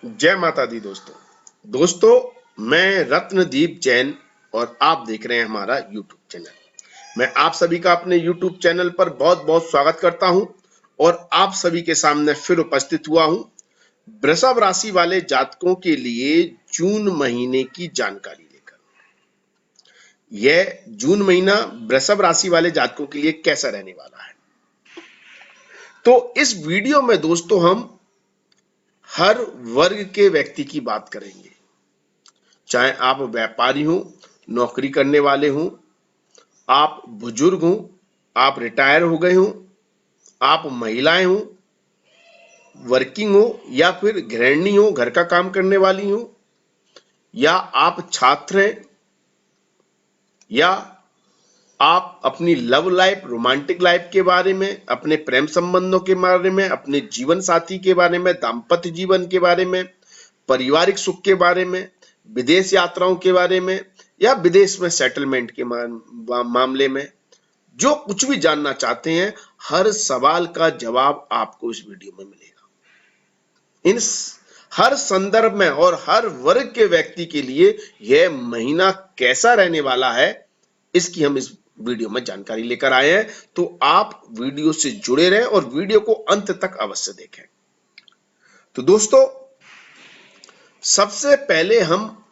जय माता दी दोस्तों मैं रत्नदीप जैन और आप देख रहे हैं हमारा यूट्यूब चैनल। मैं आप सभी का अपने यूट्यूब चैनल पर बहुत बहुत स्वागत करता हूं और आप सभी के सामने फिर उपस्थित हुआ हूं वृषभ राशि वाले जातकों के लिए जून महीने की जानकारी लेकर। यह जून महीना वृषभ राशि वाले जातकों के लिए कैसा रहने वाला है, तो इस वीडियो में दोस्तों हम हर वर्ग के व्यक्ति की बात करेंगे। चाहे आप व्यापारी हो, नौकरी करने वाले हो, आप बुजुर्ग हो, आप रिटायर हो गए हो, आप महिलाएं हो, वर्किंग हो या फिर गृहिणी हो, घर का काम करने वाली हो, या आप छात्र हैं, या आप अपनी लव लाइफ, रोमांटिक लाइफ के बारे में, अपने प्रेम संबंधों के बारे में, अपने जीवन साथी के बारे में, दाम्पत्य जीवन के बारे में, पारिवारिक सुख के बारे में, विदेश यात्राओं के बारे में, या विदेश में सेटलमेंट के मामले में, जो कुछ भी जानना चाहते हैं, हर सवाल का जवाब आपको इस वीडियो में मिलेगा। इन हर संदर्भ में और हर वर्ग के व्यक्ति के लिए यह महीना कैसा रहने वाला है, इसकी हम इस वीडियो में जानकारी लेकर आए हैं। तो आप वीडियो से जुड़े रहें और वीडियो को अंत तक अवश्य देखें। तो दोस्तों, सबसे पहले हम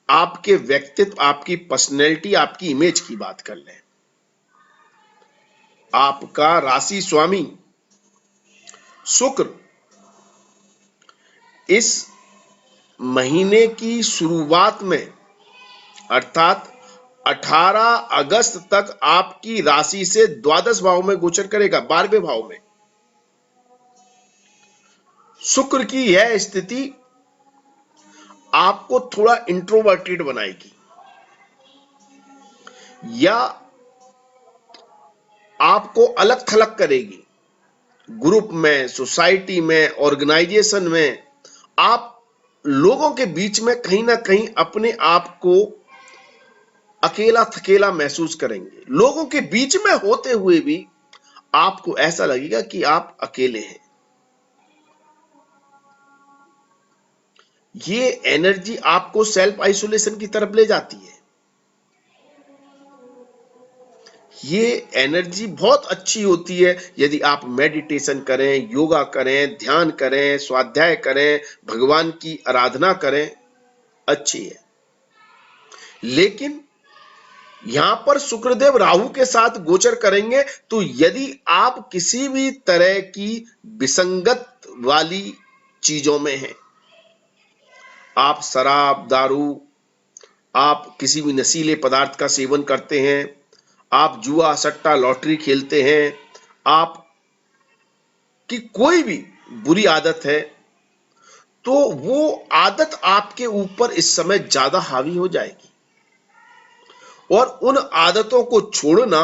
आपके व्यक्तित्व, आपकी पर्सनैलिटी, आपकी इमेज की बात कर लें। आपका राशि स्वामी शुक्र इस महीने की शुरुआत में अर्थात 18 अगस्त तक आपकी राशि से द्वादश भाव में गोचर करेगा, 12वें भाव में। शुक्र की यह स्थिति आपको थोड़ा इंट्रोवर्टेड बनाएगी या आपको अलग थलग करेगी। ग्रुप में, सोसाइटी में, ऑर्गेनाइजेशन में आप लोगों के बीच में कहीं ना कहीं अपने आप को अकेला थकेला महसूस करेंगे। लोगों के बीच में होते हुए भी आपको ऐसा लगेगा कि आप अकेले हैं। ये एनर्जी आपको सेल्फ आइसोलेशन की तरफ ले जाती है। ये एनर्जी बहुत अच्छी होती है यदि आप मेडिटेशन करें, योगा करें, ध्यान करें, स्वाध्याय करें, भगवान की आराधना करें, अच्छी है। लेकिन यहां पर शुक्रदेव राहु के साथ गोचर करेंगे, तो यदि आप किसी भी तरह की विसंगत वाली चीजों में हैं, आप शराब, दारू, आप किसी भी नशीले पदार्थ का सेवन करते हैं, आप जुआ, सट्टा, लॉटरी खेलते हैं, आप की कोई भी बुरी आदत है, तो वो आदत आपके ऊपर इस समय ज्यादा हावी हो जाएगी और उन आदतों को छोड़ना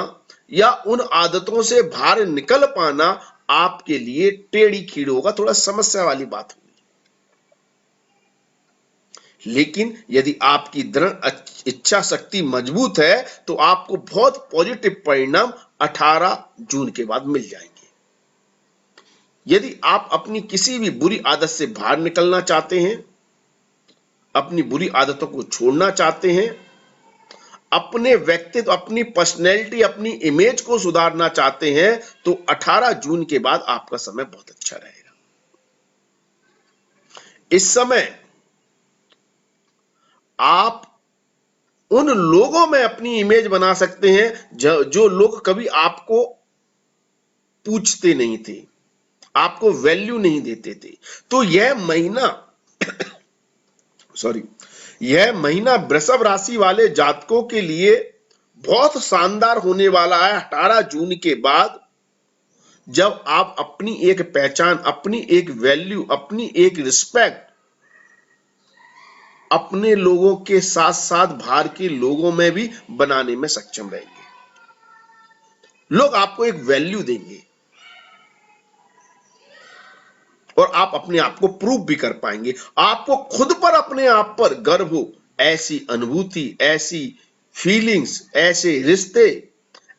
या उन आदतों से बाहर निकल पाना आपके लिए टेढ़ी खीड़ होगा, थोड़ा समस्या वाली बात होगी। लेकिन यदि आपकी दृढ़ इच्छा शक्ति मजबूत है तो आपको बहुत पॉजिटिव परिणाम 18 जून के बाद मिल जाएंगे। यदि आप अपनी किसी भी बुरी आदत से बाहर निकलना चाहते हैं, अपनी बुरी आदतों को छोड़ना चाहते हैं, अपने व्यक्तित्व, अपनी पर्सनैलिटी, अपनी इमेज को सुधारना चाहते हैं, तो 18 जून के बाद आपका समय बहुत अच्छा रहेगा। इस समय आप उन लोगों में अपनी इमेज बना सकते हैं जो लोग कभी आपको पूछते नहीं थे, आपको वैल्यू नहीं देते थे। तो यह महीना यह महीना वृषभ राशि वाले जातकों के लिए बहुत शानदार होने वाला है। 18 जून के बाद जब आप अपनी एक पहचान, अपनी एक वैल्यू, अपनी एक रिस्पेक्ट अपने लोगों के साथ साथ बाहर के लोगों में भी बनाने में सक्षम रहेंगे। लोग आपको एक वैल्यू देंगे और आप अपने आप को प्रूव भी कर पाएंगे। आपको खुद पर, अपने आप पर गर्व हो, ऐसी अनुभूति, ऐसी फीलिंग्स, ऐसे रिश्ते,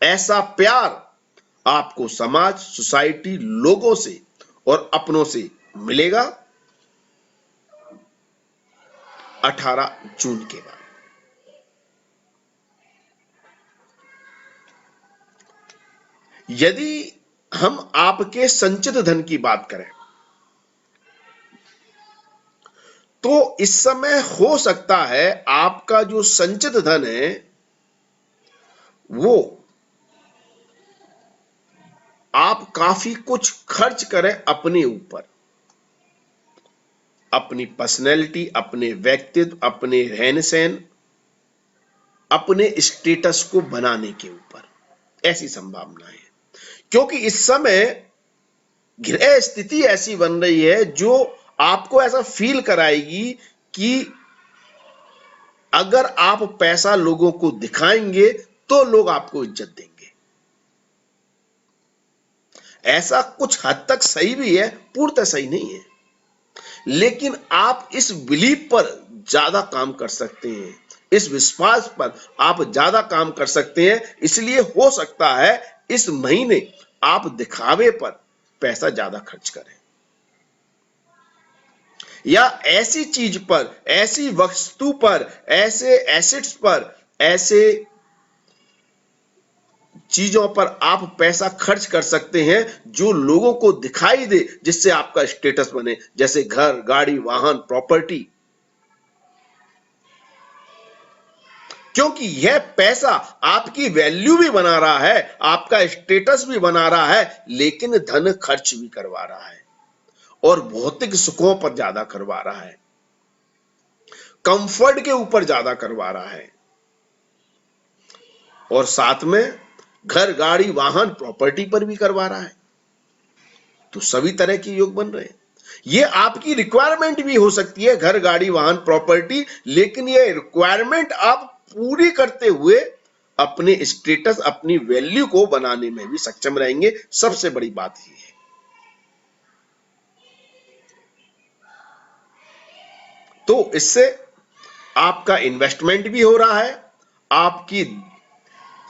ऐसा प्यार आपको समाज, सोसाइटी, लोगों से और अपनों से मिलेगा। 18 जून के बाद। यदि हम आपके संचित धन की बात करें तो इस समय हो सकता है आपका जो संचित धन है वो आप काफी कुछ खर्च करें अपने ऊपर, अपनी पर्सनैलिटी, अपने व्यक्तित्व, अपने रहन सहन, अपने स्टेटस को बनाने के ऊपर। ऐसी संभावना है क्योंकि इस समय ग्रह स्थिति ऐसी बन रही है जो आपको ऐसा फील कराएगी कि अगर आप पैसा लोगों को दिखाएंगे तो लोग आपको इज्जत देंगे। ऐसा कुछ हद तक सही भी है, पूर्णतः सही नहीं है, लेकिन आप इस बिलीफ पर ज्यादा काम कर सकते हैं, इस विश्वास पर आप ज्यादा काम कर सकते हैं। इसलिए हो सकता है इस महीने आप दिखावे पर पैसा ज्यादा खर्च करें या ऐसी चीज पर, ऐसी वस्तु पर, ऐसे एसेट्स पर, ऐसे चीजों पर आप पैसा खर्च कर सकते हैं जो लोगों को दिखाई दे, जिससे आपका स्टेटस बने, जैसे घर, गाड़ी, वाहन, प्रॉपर्टी। क्योंकि यह पैसा आपकी वैल्यू भी बना रहा है, आपका स्टेटस भी बना रहा है, लेकिन धन खर्च भी करवा रहा है और भौतिक सुखों पर ज्यादा करवा रहा है, कंफर्ट के ऊपर ज्यादा करवा रहा है और साथ में घर, गाड़ी, वाहन, प्रॉपर्टी पर भी करवा रहा है। तो सभी तरह के योग बन रहे हैं। ये आपकी रिक्वायरमेंट भी हो सकती है, घर, गाड़ी, वाहन, प्रॉपर्टी, लेकिन ये रिक्वायरमेंट आप पूरी करते हुए अपने स्टेटस, अपनी वैल्यू को बनाने में भी सक्षम रहेंगे। सबसे बड़ी बात ये है। तो इससे आपका इन्वेस्टमेंट भी हो रहा है, आपकी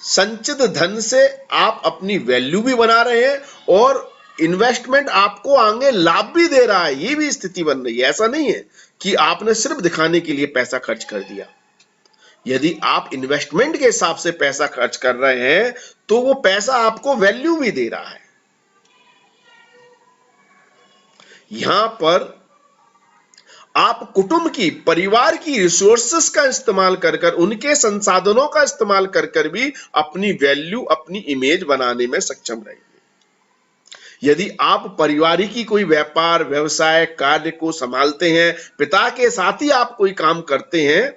संचित धन से आप अपनी वैल्यू भी बना रहे हैं और इन्वेस्टमेंट आपको आगे लाभ भी दे रहा है। ये भी स्थिति बन रही है। ऐसा नहीं है कि आपने सिर्फ दिखाने के लिए पैसा खर्च कर दिया। यदि आप इन्वेस्टमेंट के हिसाब से पैसा खर्च कर रहे हैं तो वो पैसा आपको वैल्यू भी दे रहा है। यहां पर आप कुटुंब की, परिवार की रिसोर्सेस का इस्तेमाल कर कर, उनके संसाधनों का इस्तेमाल कर कर भी अपनी वैल्यू, अपनी इमेज बनाने में सक्षम रहेंगे। यदि आप परिवार की कोई व्यापार, व्यवसाय, कार्य को संभालते हैं, पिता के साथ ही आप कोई काम करते हैं,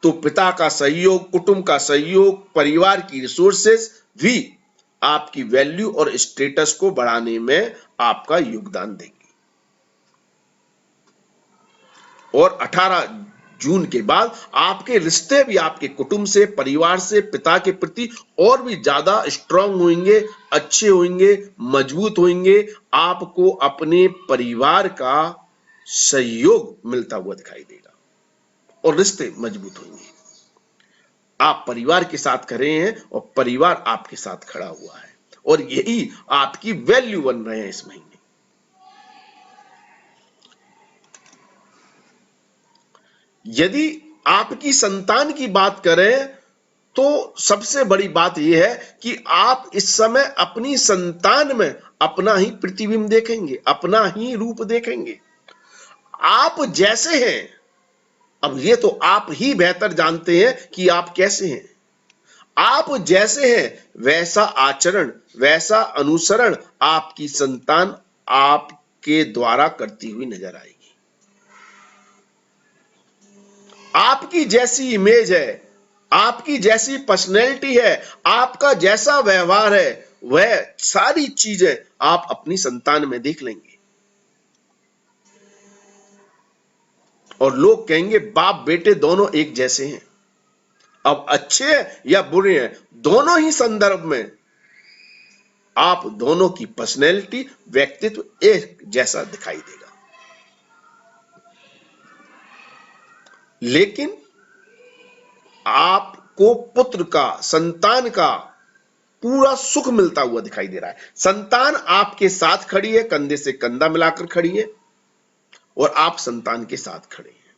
तो पिता का सहयोग, कुटुंब का सहयोग, परिवार की रिसोर्सेस भी आपकी वैल्यू और स्टेटस को बढ़ाने में आपका योगदान देंगे। और 18 जून के बाद आपके रिश्ते भी आपके कुटुंब से, परिवार से, पिता के प्रति और भी ज्यादा स्ट्रांग होंगे, अच्छे होंगे, मजबूत होंगे। आपको अपने परिवार का सहयोग मिलता हुआ दिखाई देगा और रिश्ते मजबूत होंगे। आप परिवार के साथ खड़े हैं और परिवार आपके साथ खड़ा हुआ है और यही आपकी वैल्यू बन रहे हैं इस महीने। यदि आपकी संतान की बात करें तो सबसे बड़ी बात यह है कि आप इस समय अपनी संतान में अपना ही प्रतिबिंब देखेंगे, अपना ही रूप देखेंगे। आप जैसे हैं, अब ये तो आप ही बेहतर जानते हैं कि आप कैसे हैं। आप जैसे हैं वैसा आचरण, वैसा अनुसरण आपकी संतान आपके द्वारा करती हुई नजर आएगी। आपकी जैसी इमेज है, आपकी जैसी पर्सनैलिटी है, आपका जैसा व्यवहार है, वह सारी चीजें आप अपनी संतान में देख लेंगे और लोग कहेंगे बाप बेटे दोनों एक जैसे हैं। अब अच्छे या बुरे हैं, दोनों ही संदर्भ में आप दोनों की पर्सनैलिटी, व्यक्तित्व एक जैसा दिखाई देगा। लेकिन आपको पुत्र का, संतान का पूरा सुख मिलता हुआ दिखाई दे रहा है। संतान आपके साथ खड़ी है, कंधे से कंधा मिलाकर खड़ी है और आप संतान के साथ खड़े हैं।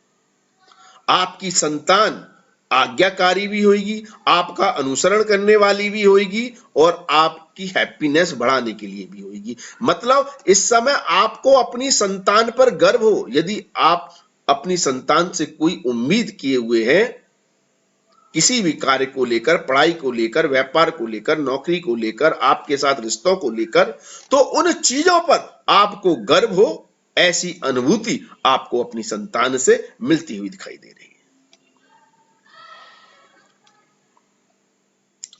आपकी संतान आज्ञाकारी भी होगी, आपका अनुसरण करने वाली भी होगी और आपकी हैप्पीनेस बढ़ाने के लिए भी होगी। मतलब इस समय आपको अपनी संतान पर गर्व हो। यदि आप अपनी संतान से कोई उम्मीद किए हुए हैं, किसी भी कार्य को लेकर, पढ़ाई को लेकर, व्यापार को लेकर, नौकरी को लेकर, आपके साथ रिश्तों को लेकर, तो उन चीजों पर आपको गर्व हो, ऐसी अनुभूति आपको अपनी संतान से मिलती हुई दिखाई दे रही है।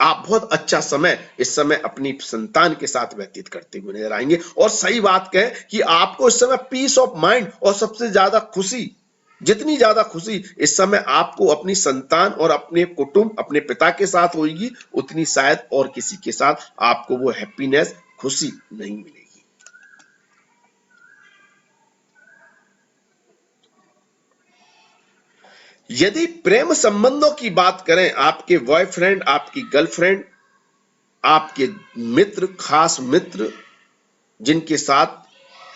आप बहुत अच्छा समय इस समय अपनी संतान के साथ व्यतीत करते हुए नजर आएंगे। और सही बात कहें कि आपको इस समय पीस ऑफ माइंड और सबसे ज्यादा खुशी, जितनी ज्यादा खुशी इस समय आपको अपनी संतान और अपने कुटुंब, अपने पिता के साथ होगी, उतनी शायद और किसी के साथ आपको वो हैप्पीनेस, खुशी नहीं मिलेगी। यदि प्रेम संबंधों की बात करें, आपके बॉयफ्रेंड, आपकी गर्लफ्रेंड, आपके मित्र, खास मित्र जिनके साथ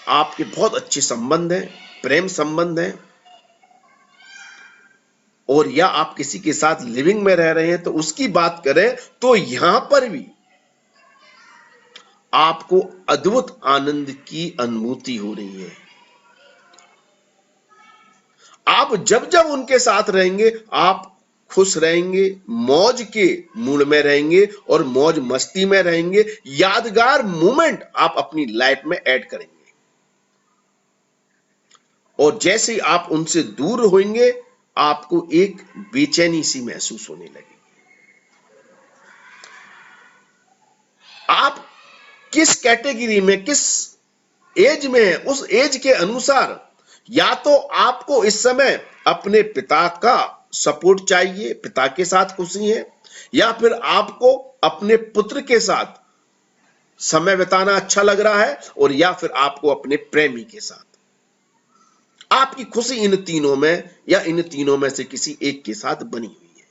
आपके बहुत अच्छे संबंध हैं, प्रेम संबंध हैं, और या आप किसी के साथ लिविंग में रह रहे हैं, तो उसकी बात करें तो यहां पर भी आपको अद्भुत आनंद की अनुभूति हो रही है। आप जब जब उनके साथ रहेंगे, आप खुश रहेंगे, मौज के मूड में रहेंगे और मौज मस्ती में रहेंगे। यादगार मोमेंट आप अपनी लाइफ में ऐड करेंगे। और जैसे ही आप उनसे दूर होंगे, आपको एक बेचैनी सी महसूस होने लगेगी। आप किस कैटेगरी में, किस एज में है, उस एज के अनुसार या तो आपको इस समय अपने पिता का सपोर्ट चाहिए, पिता के साथ खुशी है, या फिर आपको अपने पुत्र के साथ समय बिताना अच्छा लग रहा है, और या फिर आपको अपने प्रेमी के साथ। आपकी खुशी इन तीनों में या इन तीनों में से किसी एक के साथ बनी हुई है,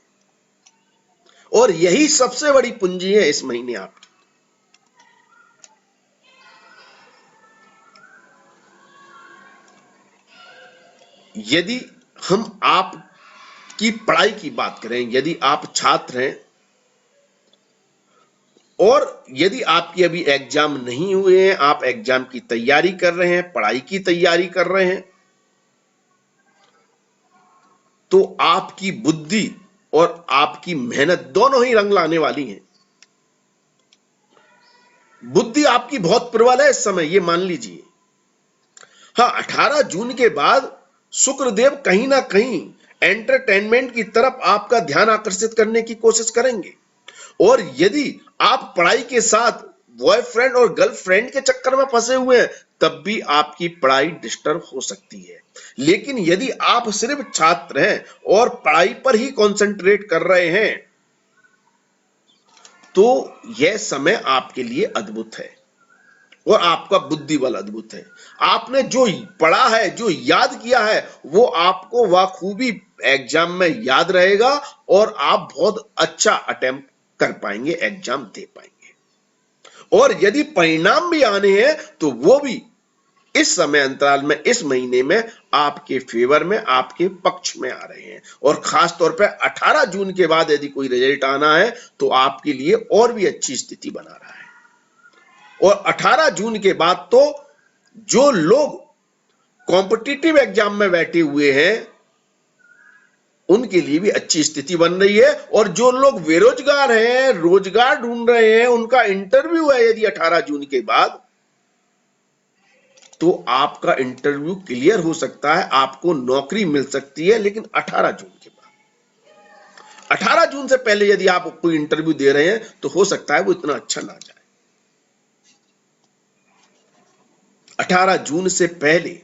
और यही सबसे बड़ी पूंजी है इस महीने आपकी। यदि हम आपकी पढ़ाई की बात करें, यदि आप छात्र हैं और यदि आपकी अभी एग्जाम नहीं हुए हैं, आप एग्जाम की तैयारी कर रहे हैं, पढ़ाई की तैयारी कर रहे हैं, तो आपकी बुद्धि और आपकी मेहनत दोनों ही रंग लाने वाली हैं। बुद्धि आपकी बहुत प्रबल है इस समय, ये मान लीजिए। हाँ, 18 जून के बाद शुक्रदेव कहीं ना कहीं एंटरटेनमेंट की तरफ आपका ध्यान आकर्षित करने की कोशिश करेंगे। और यदि आप पढ़ाई के साथ बॉयफ्रेंड और गर्लफ्रेंड के चक्कर में फंसे हुए हैं, तब भी आपकी पढ़ाई डिस्टर्ब हो सकती है। लेकिन यदि आप सिर्फ छात्र हैं और पढ़ाई पर ही कंसंट्रेट कर रहे हैं, तो यह समय आपके लिए अद्भुत है और आपका बुद्धि बल अद्भुत है। आपने जो पढ़ा है, जो याद किया है, वो आपको बखूबी एग्जाम में याद रहेगा और आप बहुत अच्छा अटेम्प्ट कर पाएंगे, एग्जाम दे पाएंगे। और यदि परिणाम भी आने हैं, तो वो भी इस समय अंतराल में, इस महीने में आपके फेवर में, आपके पक्ष में आ रहे हैं। और खास तौर पे 18 जून के बाद यदि कोई रिजल्ट आना है, तो आपके लिए और भी अच्छी स्थिति बना रहा है। और 18 जून के बाद तो जो लोग कॉम्पिटिटिव एग्जाम में बैठे हुए हैं, उनके लिए भी अच्छी स्थिति बन रही है। और जो लोग बेरोजगार हैं, रोजगार ढूंढ रहे हैं, उनका इंटरव्यू है यदि 18 जून के बाद, तो आपका इंटरव्यू क्लियर हो सकता है, आपको नौकरी मिल सकती है। लेकिन 18 जून के बाद, 18 जून से पहले यदि आप कोई इंटरव्यू दे रहे हैं, तो हो सकता है वो इतना अच्छा ना जाए। 18 जून से पहले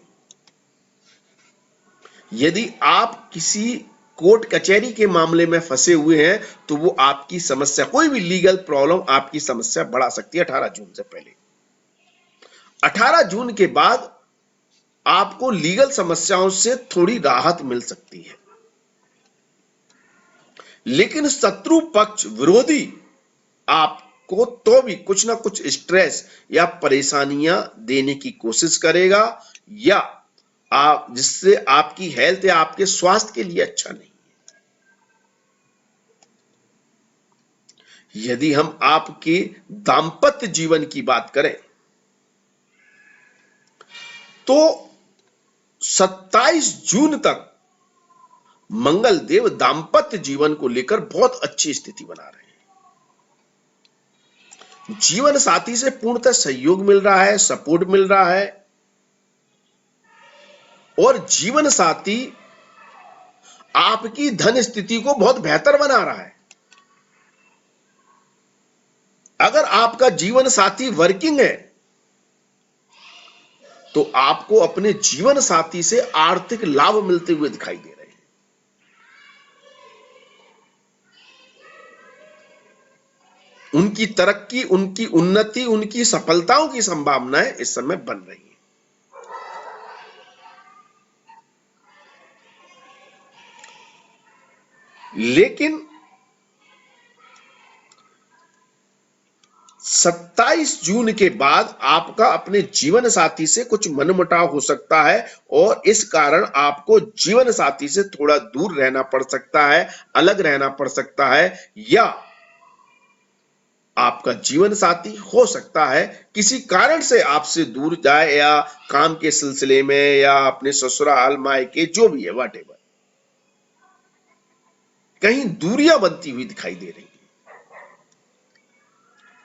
यदि आप किसी कोर्ट कचहरी के मामले में फंसे हुए हैं, तो वो आपकी समस्या, कोई भी लीगल प्रॉब्लम आपकी समस्या बढ़ा सकती है 18 जून से पहले। 18 जून के बाद आपको लीगल समस्याओं से थोड़ी राहत मिल सकती है, लेकिन शत्रु पक्ष, विरोधी, आपको तो भी कुछ ना कुछ स्ट्रेस या परेशानियां देने की कोशिश करेगा, या आप जिससे आपकी हेल्थ या आपके स्वास्थ्य के लिए अच्छा नहीं। यदि हम आपके दाम्पत्य जीवन की बात करें तो 27 जून तक मंगल देव दाम्पत्य जीवन को लेकर बहुत अच्छी स्थिति बना रहे हैं। जीवन साथी से पूर्णतः सहयोग मिल रहा है, सपोर्ट मिल रहा है और जीवन साथी आपकी धन स्थिति को बहुत बेहतर बना रहा है। अगर आपका जीवन साथी वर्किंग है तो आपको अपने जीवन साथी से आर्थिक लाभ मिलते हुए दिखाई दे रहे हैं। उनकी तरक्की, उनकी उन्नति, उनकी सफलताओं की संभावनाएं इस समय बन रही हैं। लेकिन 27 जून के बाद आपका अपने जीवन साथी से कुछ मनमुटाव हो सकता है और इस कारण आपको जीवन साथी से थोड़ा दूर रहना पड़ सकता है, अलग रहना पड़ सकता है, या आपका जीवन साथी हो सकता है किसी कारण से आपसे दूर जाए, या काम के सिलसिले में, या अपने ससुराल, मायके, जो भी है, व्हाटएवर, कहीं दूरियां बनती हुई दिखाई दे रही है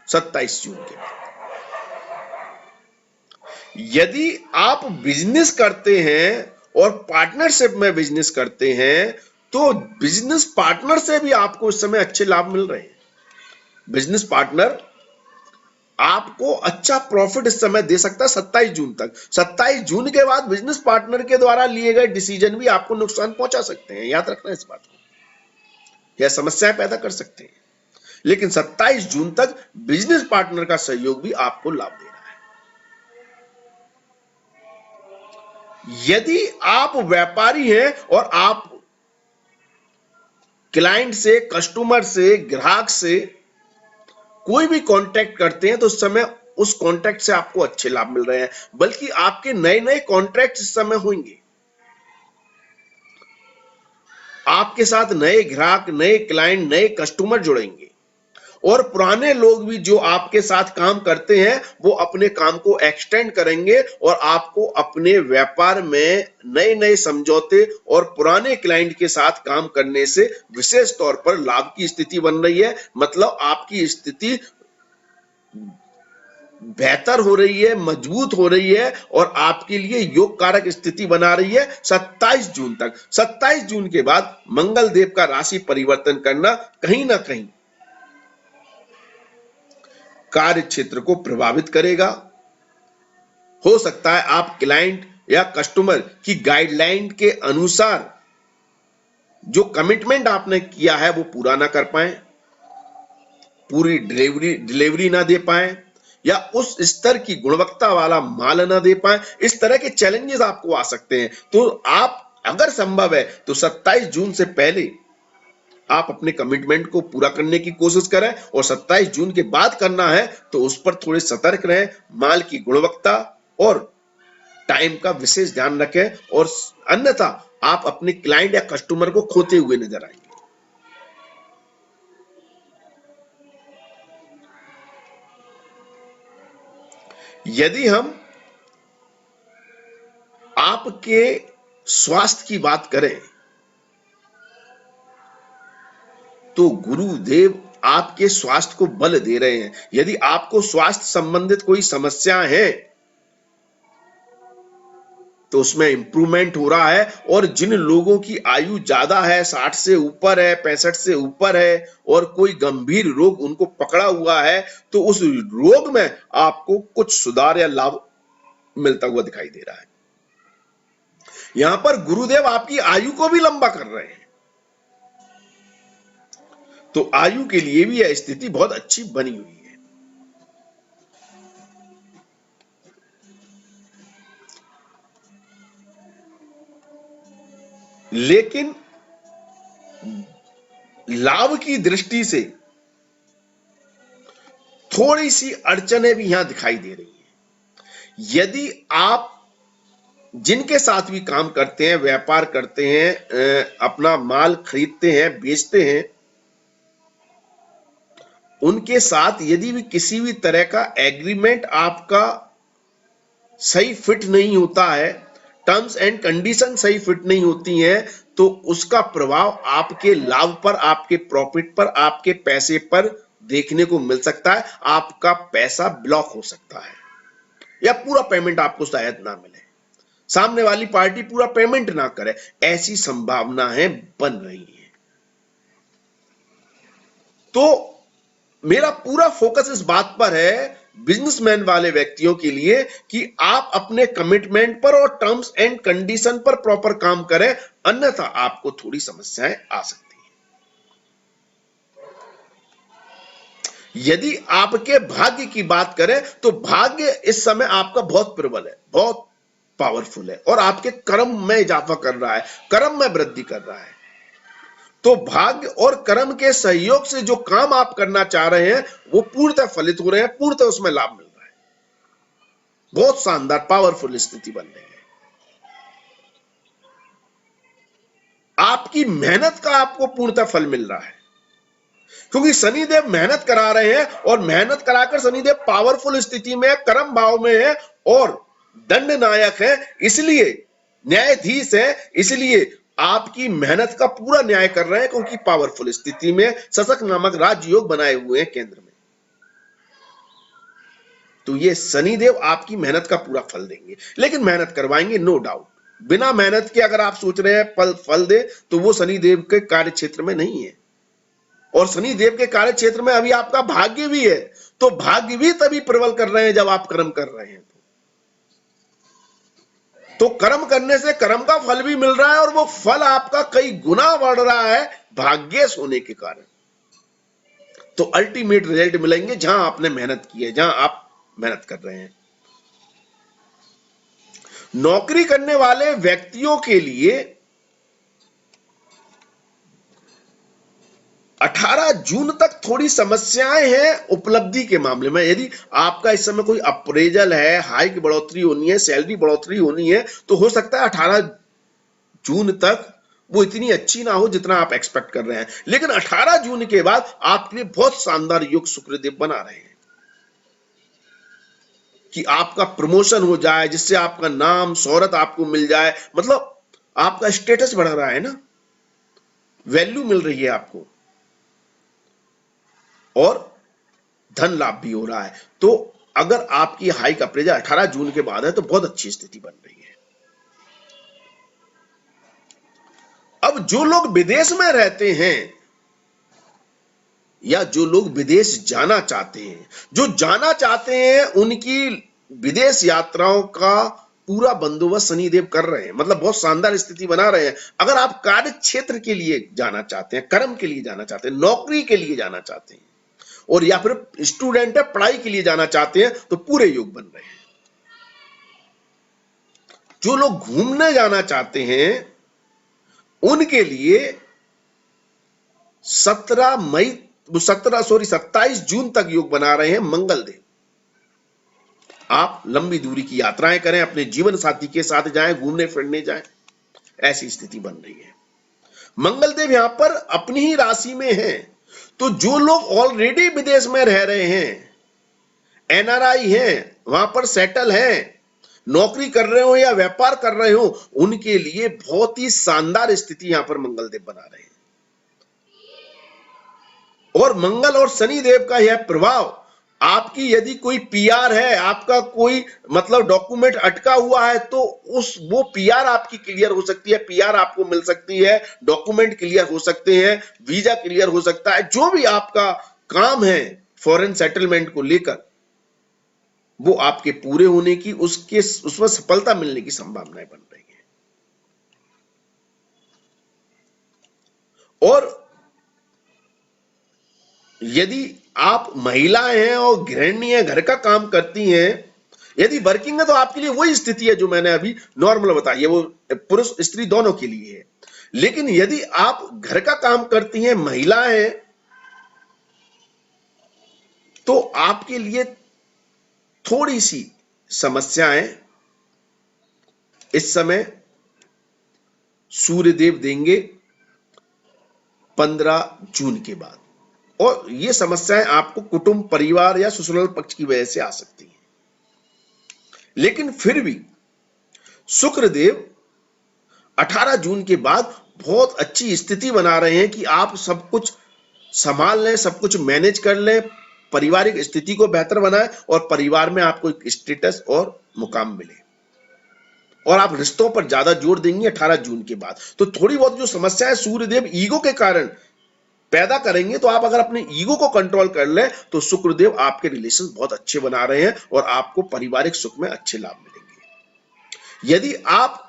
27 जून के बाद। यदि आप बिजनेस करते हैं और पार्टनरशिप में बिजनेस करते हैं तो बिजनेस पार्टनर से भी आपको इस समय अच्छे लाभ मिल रहे हैं। बिजनेस पार्टनर आपको अच्छा प्रॉफिट इस समय दे सकता है 27 जून तक। 27 जून के बाद बिजनेस पार्टनर के द्वारा लिए गए डिसीजन भी आपको नुकसान पहुंचा सकते हैं, याद रखना इस बात को, या समस्याएं पैदा कर सकते हैं। लेकिन 27 जून तक बिजनेस पार्टनर का सहयोग भी आपको लाभ दे रहा है। यदि आप व्यापारी हैं और आप क्लाइंट से, कस्टमर से, ग्राहक से कोई भी कांटेक्ट करते हैं तो उस समय उस कांटेक्ट से आपको अच्छे लाभ मिल रहे हैं, बल्कि आपके नए नए कॉन्ट्रैक्ट इस समय होंगे। आपके साथ नए ग्राहक, नए क्लाइंट, नए कस्टमर जुड़ेंगे और पुराने लोग भी जो आपके साथ काम करते हैं वो अपने काम को एक्सटेंड करेंगे और आपको अपने व्यापार में नए नए समझौते और पुराने क्लाइंट के साथ काम करने से विशेष तौर पर लाभ की स्थिति बन रही है। मतलब आपकी स्थिति बेहतर हो रही है, मजबूत हो रही है और आपके लिए योग कारक स्थिति बना रही है 27 जून तक। 27 जून के बाद मंगल देव का राशि परिवर्तन करना कहीं ना कहीं कार्य क्षेत्र को प्रभावित करेगा। हो सकता है आप क्लाइंट या कस्टमर की गाइडलाइन के अनुसार जो कमिटमेंट आपने किया है वो पूरा ना कर पाए, पूरी डिलीवरी ना दे पाए, या उस स्तर की गुणवत्ता वाला माल ना दे पाए। इस तरह के चैलेंजेस आपको आ सकते हैं। तो आप अगर संभव है तो 27 जून से पहले आप अपने कमिटमेंट को पूरा करने की कोशिश करें और 27 जून के बाद करना है तो उस पर थोड़े सतर्क रहें। माल की गुणवत्ता और टाइम का विशेष ध्यान रखें और अन्यथा आप अपने क्लाइंट या कस्टमर को खोते हुए नजर आएंगे। यदि हम आपके स्वास्थ्य की बात करें तो गुरुदेव आपके स्वास्थ्य को बल दे रहे हैं। यदि आपको स्वास्थ्य संबंधित कोई समस्या है तो उसमें इंप्रूवमेंट हो रहा है और जिन लोगों की आयु ज्यादा है, 60 से ऊपर है, 65 से ऊपर है और कोई गंभीर रोग उनको पकड़ा हुआ है तो उस रोग में आपको कुछ सुधार या लाभ मिलता हुआ दिखाई दे रहा है। यहां पर गुरुदेव आपकी आयु को भी लंबा कर रहे हैं, तो आयु के लिए भी यह स्थिति बहुत अच्छी बनी हुई है। लेकिन लाभ की दृष्टि से थोड़ी सी अड़चनें भी यहां दिखाई दे रही हैं। यदि आप जिनके साथ भी काम करते हैं, व्यापार करते हैं, अपना माल खरीदते हैं, बेचते हैं, उनके साथ यदि भी किसी भी तरह का एग्रीमेंट आपका सही फिट नहीं होता है, टर्म्स एंड कंडीशन सही फिट नहीं होती हैं, तो उसका प्रभाव आपके लाभ पर, आपके प्रॉफिट पर, आपके पैसे पर देखने को मिल सकता है। आपका पैसा ब्लॉक हो सकता है या पूरा पेमेंट आपको शायद ना मिले, सामने वाली पार्टी पूरा पेमेंट ना करे, ऐसी संभावनाएं बन रही हैं। तो मेरा पूरा फोकस इस बात पर है बिजनेसमैन वाले व्यक्तियों के लिए कि आप अपने कमिटमेंट पर और टर्म्स एंड कंडीशन पर प्रॉपर काम करें, अन्यथा आपको थोड़ी समस्याएं आ सकती हैं। यदि आपके भाग्य की बात करें तो भाग्य इस समय आपका बहुत प्रबल है, बहुत पावरफुल है और आपके कर्म में इजाफा कर रहा है, कर्म में वृद्धि कर रहा है। तो भाग्य और कर्म के सहयोग से जो काम आप करना चाह रहे हैं वो पूर्णतः फलित हो रहे हैं, पूर्णतः उसमें लाभ मिल रहा है। बहुत शानदार पावरफुल स्थिति बन रही है। आपकी मेहनत का आपको पूर्णतः फल मिल रहा है, क्योंकि शनिदेव मेहनत करा रहे हैं और मेहनत कराकर शनिदेव पावरफुल स्थिति में, कर्म भाव में है और दंड नायक है, इसलिए न्यायाधीश है, इसलिए आपकी मेहनत का पूरा न्याय कर रहे हैं, क्योंकि पावरफुल स्थिति में शशक नामक राजयोग बनाए हुए हैं केंद्र में। तो ये शनिदेव आपकी मेहनत का पूरा फल देंगे, लेकिन मेहनत करवाएंगे नो डाउट। बिना मेहनत के अगर आप सोच रहे हैं फल दे, तो वो शनिदेव के कार्य क्षेत्र में नहीं है। और शनिदेव के कार्य क्षेत्र में अभी आपका भाग्य भी है, तो भाग्य भी तभी प्रबल कर रहे हैं जब आप कर्म कर रहे हैं। तो कर्म करने से कर्म का फल भी मिल रहा है और वो फल आपका कई गुना बढ़ रहा है भाग्यश होने के कारण। तो अल्टीमेट रिजल्ट मिलेंगे जहां आपने मेहनत की है, जहां आप मेहनत कर रहे हैं। नौकरी करने वाले व्यक्तियों के लिए 18 जून तक थोड़ी समस्याएं हैं उपलब्धि के मामले में। यदि आपका इस समय कोई अप्रेजल है, हाइक बढ़ोतरी होनी है, सैलरी बढ़ोतरी होनी है, तो हो सकता है 18 जून तक वो इतनी अच्छी ना हो जितना आप एक्सपेक्ट कर रहे हैं, लेकिन 18 जून के बाद आपके लिए बहुत शानदार योग शुक्रदेव बना रहे हैं कि आपका प्रमोशन हो जाए, जिससे आपका नाम शोहरत आपको मिल जाए, मतलब आपका स्टेटस बढ़ रहा है ना, वैल्यू मिल रही है आपको और धन लाभ भी हो रहा है। तो अगर आपकी हाइक अप्रेजल 18 जून के बाद है तो बहुत अच्छी स्थिति बन रही है। अब जो लोग विदेश में रहते हैं या जो लोग विदेश जाना चाहते हैं, जो जाना चाहते हैं, उनकी विदेश यात्राओं का पूरा बंदोबस्त शनिदेव कर रहे हैं, मतलब बहुत शानदार स्थिति बना रहे हैं। अगर आप कार्य क्षेत्र के लिए जाना चाहते हैं, कर्म के लिए जाना चाहते हैं, नौकरी के लिए जाना चाहते हैं और या फिर स्टूडेंट है, पढ़ाई के लिए जाना चाहते हैं, तो पूरे योग बन रहे हैं। जो लोग घूमने जाना चाहते हैं उनके लिए 27 जून तक योग बना रहे हैं मंगल देव। आप लंबी दूरी की यात्राएं करें, अपने जीवन साथी के साथ जाएं, घूमने फिरने जाएं, ऐसी स्थिति बन रही है। मंगल देव यहां पर अपनी ही राशि में है, तो जो लोग ऑलरेडी विदेश में रह रहे हैं, एनआरआई हैं, वहां पर सेटल हैं, नौकरी कर रहे हो या व्यापार कर रहे हो, उनके लिए बहुत ही शानदार स्थिति यहां पर मंगल देव बना रहे हैं। और मंगल और शनि देव का यह प्रभाव, आपकी यदि कोई पीआर है, आपका कोई मतलब डॉक्यूमेंट अटका हुआ है, तो वो पीआर आपकी क्लियर हो सकती है, पीआर आपको मिल सकती है, डॉक्यूमेंट क्लियर हो सकते हैं, वीजा क्लियर हो सकता है। जो भी आपका काम है फॉरेन सेटलमेंट को लेकर, वो आपके पूरे होने की, उसमें सफलता मिलने की संभावनाएं बन रही है। और यदि आप महिलाएं हैं और गृहिणी हैं, घर का काम करती हैं, यदि वर्किंग है, तो आपके लिए वही स्थिति है जो मैंने अभी नॉर्मल बताई है, वो पुरुष स्त्री दोनों के लिए है। लेकिन यदि आप घर का काम करती हैं, महिलाएं हैं, तो आपके लिए थोड़ी सी समस्याएं इस समय सूर्यदेव देंगे 15 जून के बाद, और ये समस्याएं आपको कुटुंब, परिवार या ससुराल पक्ष की वजह से आ सकती हैं। लेकिन फिर भी शुक्रदेव 18 जून के बाद बहुत अच्छी स्थिति बना रहे हैं कि आप सब कुछ संभाल लें, सब कुछ मैनेज कर लें, पारिवारिक स्थिति को बेहतर बनाएं और परिवार में आपको एक स्टेटस और मुकाम मिले, और आप रिश्तों पर ज्यादा जोर देंगे 18 जून के बाद। तो थोड़ी बहुत जो समस्या है सूर्यदेव ईगो के कारण पैदा करेंगे, तो आप अगर अपने ईगो को कंट्रोल कर लें तो शुक्रदेव आपके रिलेशन बहुत अच्छे बना रहे हैं और आपको पारिवारिक सुख में अच्छे लाभ मिलेंगे। यदि आप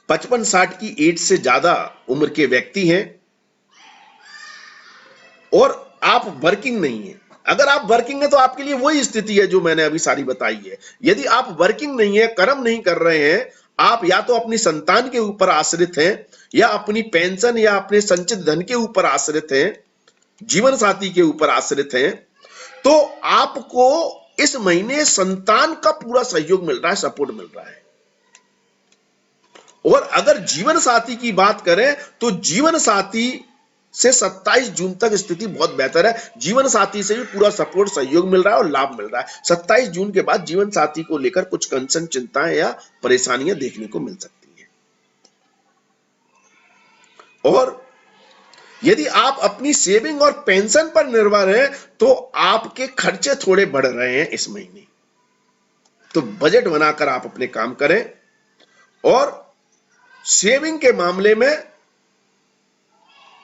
55-60 की एज से ज्यादा उम्र के व्यक्ति हैं और आप वर्किंग नहीं है, अगर आप वर्किंग है तो आपके लिए वही स्थिति है जो मैंने अभी सारी बताई है। यदि आप वर्किंग नहीं है, कर्म नहीं कर रहे हैं, आप या तो अपनी संतान के ऊपर आश्रित हैं या अपनी पेंशन या अपने संचित धन के ऊपर आश्रित हैं, जीवन साथी के ऊपर आश्रित हैं, तो आपको इस महीने संतान का पूरा सहयोग मिल रहा है, सपोर्ट मिल रहा है। और अगर जीवन साथी की बात करें तो जीवन साथी से 27 जून तक स्थिति बहुत बेहतर है। जीवन साथी से भी पूरा सपोर्ट, सहयोग मिल रहा है और लाभ मिल रहा है। 27 जून के बाद जीवन साथी को लेकर कुछ कंसर्न, चिंताएं या परेशानियां देखने को मिल सकती हैं। और यदि आप अपनी सेविंग और पेंशन पर निर्भर हैं तो आपके खर्चे थोड़े बढ़ रहे हैं इस महीने, तो बजट बनाकर आप अपने काम करें। और सेविंग के मामले में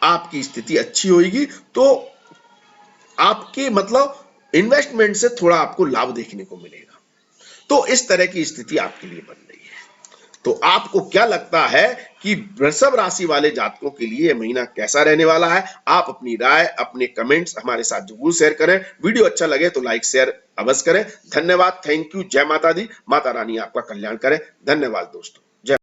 आपकी स्थिति अच्छी होगी, तो आपके मतलब इन्वेस्टमेंट से थोड़ा आपको लाभ देखने को मिलेगा। तो इस तरह की स्थिति आपके लिए बन रही है। तो आपको क्या लगता है कि वृषभ राशि वाले जातकों के लिए यह महीना कैसा रहने वाला है? आप अपनी राय, अपने कमेंट्स हमारे साथ जरूर शेयर करें। वीडियो अच्छा लगे तो लाइक शेयर अवश्य करें। धन्यवाद, थैंक यू, जय माता दी, माता रानी आपका कल्याण करे। धन्यवाद दोस्तों।